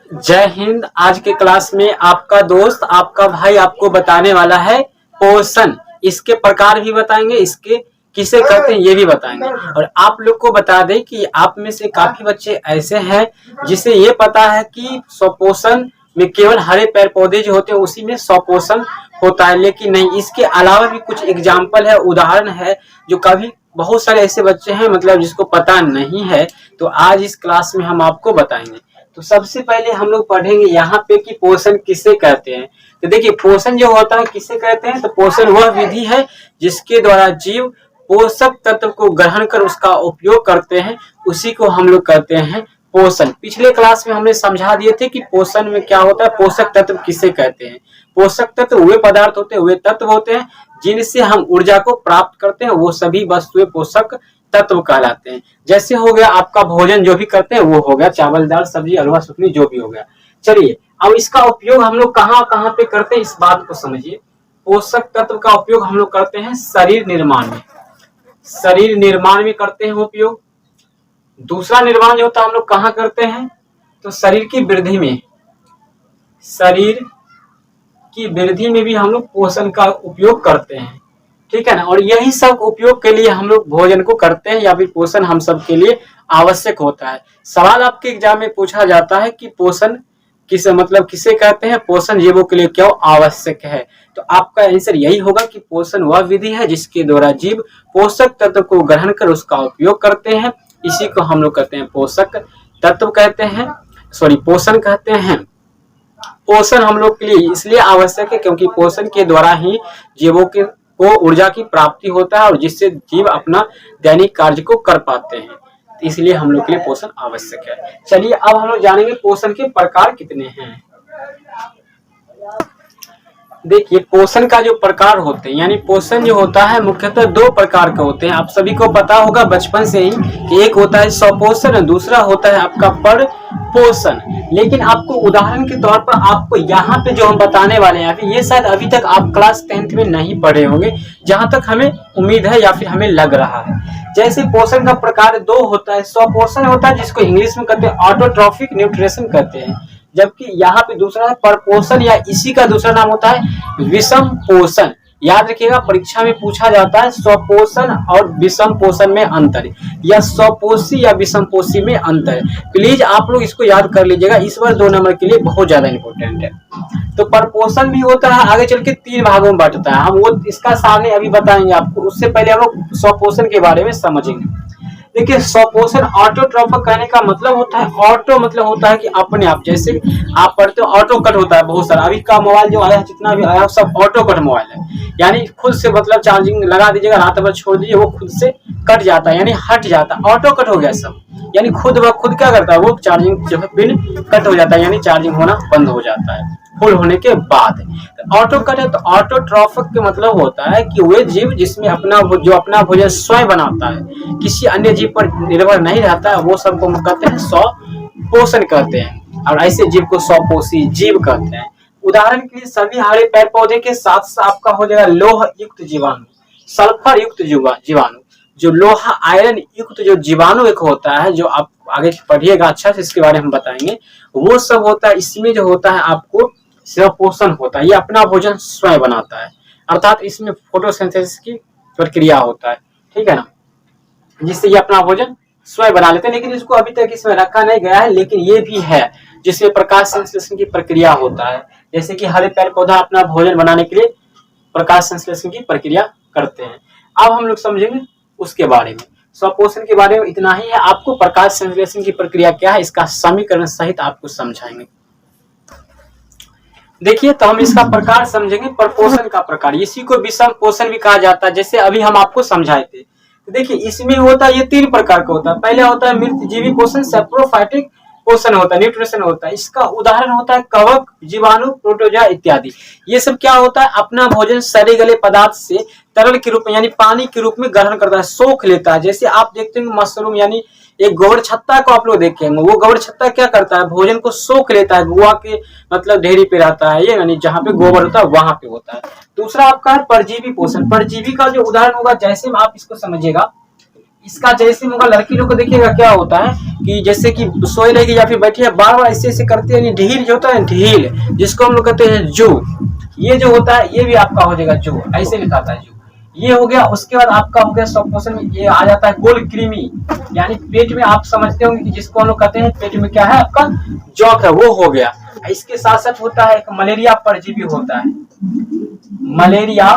जय हिंद। आज के क्लास में आपका दोस्त आपका भाई आपको बताने वाला है पोषण। इसके प्रकार भी बताएंगे, इसके किसे कहते हैं ये भी बताएंगे। और आप लोग को बता दें कि आप में से काफी बच्चे ऐसे हैं जिसे ये पता है कि स्वपोषण में केवल हरे पेड़ पौधे जो होते हैं उसी में स्वपोषण होता है, लेकिन नहीं, इसके अलावा भी कुछ एग्जाम्पल है, उदाहरण है जो कभी बहुत सारे ऐसे बच्चे हैं मतलब जिसको पता नहीं है। तो आज इस क्लास में हम आपको बताएंगे। तो सबसे पहले हम लोग पढ़ेंगे यहाँ पे कि पोषण किसे कहते हैं। तो देखिए, पोषण जो होता है किसे कहते हैं, तो पोषण वह विधि है जिसके द्वारा जीव पोषक तत्व को ग्रहण कर उसका उपयोग करते हैं, उसी को हम लोग कहते हैं पोषण। पिछले क्लास में हमने समझा दिए थे कि पोषण में क्या होता है, पोषक तत्व किसे कहते हैं। पोषक तत्व वे पदार्थ होते हैं, वे तत्व होते हैं जिनसे हम ऊर्जा को प्राप्त करते हैं, वो सभी वस्तुएं पोषक तत्व कहलाते हैं। जैसे हो गया आपका भोजन जो भी करते हैं वो हो गया चावल दाल सब्जी हलवा सूखनी जो भी हो गया। चलिए, अब इसका उपयोग हम लोग कहाँ कहाँ पे करते हैं इस बात को समझिए। पोषक तत्व का उपयोग हम लोग करते हैं शरीर निर्माण में, शरीर निर्माण में करते हैं उपयोग। दूसरा निर्माण जो होता है हम लोग कहाँ करते हैं, तो शरीर की वृद्धि में, शरीर की वृद्धि में भी हम लोग पोषण का उपयोग करते हैं, ठीक है ना। और यही सब उपयोग के लिए हम लोग भोजन को करते हैं या फिर पोषण हम सब के लिए आवश्यक होता है। सवाल आपके एग्जाम में पूछा जाता है कि पोषण किसे कहते हैं, पोषण जीवों के लिए क्यों आवश्यक है। तो आपका आंसर यही होगा कि पोषण वह विधि है जिसके द्वारा जीव पोषक तत्व को ग्रहण कर उसका उपयोग करते हैं, इसी को हम लोग कहते हैं पोषक तत्व कहते हैं, पोषण कहते हैं। पोषण हम लोग के लिए इसलिए आवश्यक है क्योंकि पोषण के द्वारा ही जीवों को ऊर्जा की प्राप्ति होता है और जिससे जीव अपना दैनिक कार्य को कर पाते हैं, तो इसलिए हम लोग के लिए पोषण आवश्यक है। चलिए, अब हम लोग जानेंगे पोषण के प्रकार कितने हैं। देखिए, पोषण का जो प्रकार होते हैं, यानी पोषण जो होता है मुख्यतः दो प्रकार के होते हैं। आप सभी को पता होगा बचपन से ही कि एक होता है स्वपोषण और दूसरा होता है आपका पर पोषण। लेकिन आपको उदाहरण के तौर पर आपको यहाँ पे जो हम बताने वाले हैं ये शायद अभी तक आप क्लास 10th में नहीं पढ़े होंगे, जहां तक हमें उम्मीद है या फिर हमें लग रहा है। जैसे पोषण का प्रकार दो होता है, स्वपोषण होता है जिसको इंग्लिश में कहते हैं ऑटोट्रॉफिक न्यूट्रिशन कहते हैं, जबकि यहाँ पे दूसरा है परपोषण या इसी का दूसरा नाम होता है विषम पोषण। याद रखिएगा, परीक्षा में पूछा जाता है स्वपोषण और विषम पोषण में अंतर, या स्वपोषी या विषम पोषी में अंतर। प्लीज आप लोग इसको याद कर लीजिएगा, इस बार 2 नंबर के लिए बहुत ज्यादा इंपॉर्टेंट है। तो परपोषण भी होता है, आगे चल के 3 भागों में बांटता है, हम वो इसका सामने अभी बताएंगे आपको। उससे पहले हम लोग स्वपोषण के बारे में समझेंगे। देखिए, स्वपोषण ऑटोट्रॉफिक कहने का मतलब होता है, ऑटो मतलब होता है कि अपने आप, जैसे आप पढ़ते हो ऑटो कट होता है बहुत सारा। अभी का मोबाइल जो आया है जितना भी आया सब ऑटो कट मोबाइल है, यानी खुद से मतलब चार्जिंग लगा दीजिएगा, रात भर छोड़ दीजिए वो खुद से कट जाता है, यानी हट जाता है, ऑटो कट हो गया सब। यानी खुद क्या करता है, वो चार्जिंग जो है पिन कट हो जाता है, यानी चार्जिंग होना बंद हो जाता है फुल होने के बाद। ऑटो कट है तो ऑटोट्रॉफिक का मतलब होता है कि वे जीव जिसमें अपना भोजन स्वयं बनाता है, किसी अन्य जीव पर निर्भर नहीं रहता है, वो सबको कहते हैं स्वपोषण कहते हैं। और ऐसे जीव को स्वपोषी जीव कहते हैं। उदाहरण के लिए सभी हरे पेड़ पौधे के साथ साथ आपका हो जाएगा लोह युक्त जीवाणु, सल्फर युक्त जीवाणु, जो लोहा आयरन युक्त जो जीवाणु एक होता है, जो आप आगे पढ़िएगा अच्छा से, इसके बारे में बताएंगे, वो सब होता है। इसमें जो होता है आपको स्वपोषण होता है, ये अपना भोजन स्वयं बनाता है, अर्थात इसमें फोटोसिंथेसिस की प्रक्रिया होता है, ठीक है ना, जिससे ये अपना भोजन स्वयं बना लेते हैं। लेकिन इसको अभी तक इसमें रखा नहीं गया है, लेकिन ये भी है जिसमें प्रकाश संश्लेषण की प्रक्रिया होता है। जैसे कि हरे पेड़ पौधा अपना भोजन बनाने के लिए प्रकाश संश्लेषण की प्रक्रिया करते हैं। अब हम लोग समझेंगे उसके बारे में, स्वपोषण के बारे में इतना ही है। आपको प्रकाश संश्लेषण की प्रक्रिया क्या है इसका समीकरण सहित आपको समझाएंगे। देखिए, तो हम इसका प्रकार समझेंगे। परपोषण का प्रकार, इसी को विषम पोषण भी कहा जाता है, जैसे अभी हम आपको समझाए थे। तो देखिए, इसमें होता है ये 3 प्रकार का होता है। पहले होता है मृत जीवी पोषण, सैप्रोफाइटिक पोषण होता है, न्यूट्रिशन होता है। इसका उदाहरण होता है कवक, जीवाणु, प्रोटोजोआ इत्यादि। ये सब क्या होता है, अपना भोजन सड़े गले पदार्थ से तरल के रूप में यानी पानी के रूप में ग्रहण करता है, सोख लेता है। जैसे आप देखते हैं मशरूम यानी एक गोबर छत्ता को आप लोग देखेंगे, वो गोबर छत्ता क्या करता है, भोजन को सोख लेता है, गुआ के मतलब ढेरी पे रहता है ये, यानी जहाँ पे गोबर होता है वहां पे होता है। दूसरा आपका है परजीवी पोषण। परजीवी का जो उदाहरण होगा, जैसे आप इसको समझिएगा, इसका जैसे होगा लड़की लोग को देखिएगा क्या होता है कि जैसे कि सोए रहेगी या फिर बैठी है, बार बार ऐसे ऐसे करती है, ढील जो होता है ढील, जिसको हम लोग कहते हैं जू, ये जो होता है ये भी आपका हो जाएगा जू, ऐसे लिखाता है जू, ये हो गया। उसके बाद आपका हो गया सपोषण में ये आ जाता है गोल कृमि, यानी पेट में आप समझते होंगे कि जिसको हम लोग कहते हैं पेट में क्या है आपका जौक है, वो हो गया। इसके साथ साथ होता है एक मलेरिया परजीवी होता है, मलेरिया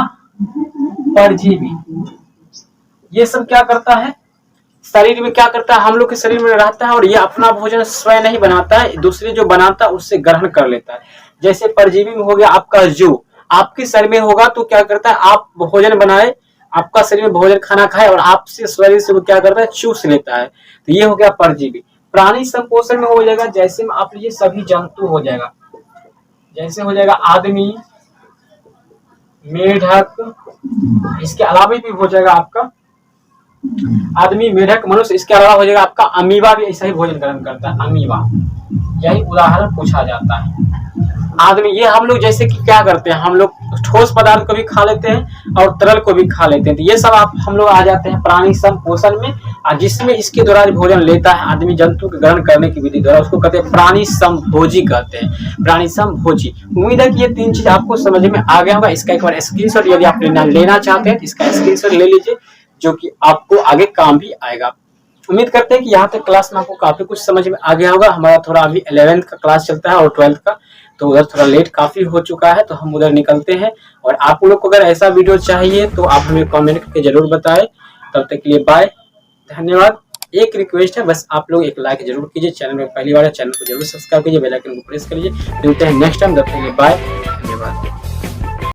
परजीवी, ये सब क्या करता है शरीर में, क्या करता है हम लोग के शरीर में रहता है और ये अपना भोजन स्वयं नहीं बनाता है, दूसरे जो बनाता है उससे ग्रहण कर लेता है। जैसे परजीवी में हो गया आपका जू, आपके शरीर में होगा तो क्या करता है आप भोजन बनाए, आपका शरीर में भोजन खाना खाए और आपसे शरीर से वो क्या करता है चूस लेता है, तो ये हो गया परजीवी। प्राणी संपोषण में हो जाएगा, जैसे में आप लीजिए सभी जंतु हो जाएगा, जैसे हो जाएगा आदमी, मेढक, इसके अलावा भी हो जाएगा आपका आदमी, मेढक, मनुष्य, इसके अलावा हो जाएगा आपका अमीबा भी ऐसा ही भोजन ग्रहण करता है, अमीबा, यही उदाहरण पूछा जाता है। आदमी, ये हम लोग जैसे कि क्या करते हैं, हम लोग ठोस पदार्थ को भी खा लेते हैं और तरल को भी खा लेते हैं, तो ये सब आप हम लोग आ जाते हैं प्राणी संपोषण में, जिसमें इसके द्वारा भोजन लेता है आदमी जंतु के ग्रहण करने की विधि द्वारा, उसको कहते हैं प्राणी संभोजी कहते हैं, प्राणी संभोजी। उम्मीद है कि ये तीन चीज आपको समझ में आ गया होगा। इसका एक बार स्क्रीनशॉट यदि आप लेना चाहते हैं तो इसका स्क्रीनशॉट ले लीजिए, जो कि आपको आगे काम भी आएगा। उम्मीद करते हैं कि यहाँ तक क्लास में आपको काफी कुछ समझ में आ गया होगा। हमारा थोड़ा अभी 11th का क्लास चलता है और 12th का, तो उधर थोड़ा लेट काफी हो चुका है, तो हम उधर निकलते हैं। और आप लोग को अगर ऐसा वीडियो चाहिए तो आप हमें कमेंट करके जरूर बताएं। तब तक के लिए बाय, धन्यवाद। एक रिक्वेस्ट है, बस आप लोग एक लाइक जरूर कीजिए, चैनल में पहली बार है चैनल को जरूर सब्सक्राइब कीजिए, बेल आइकन को प्रेस करिए। मिलते हैं नेक्स्ट टाइम, तब तक के लिए बाय, धन्यवाद।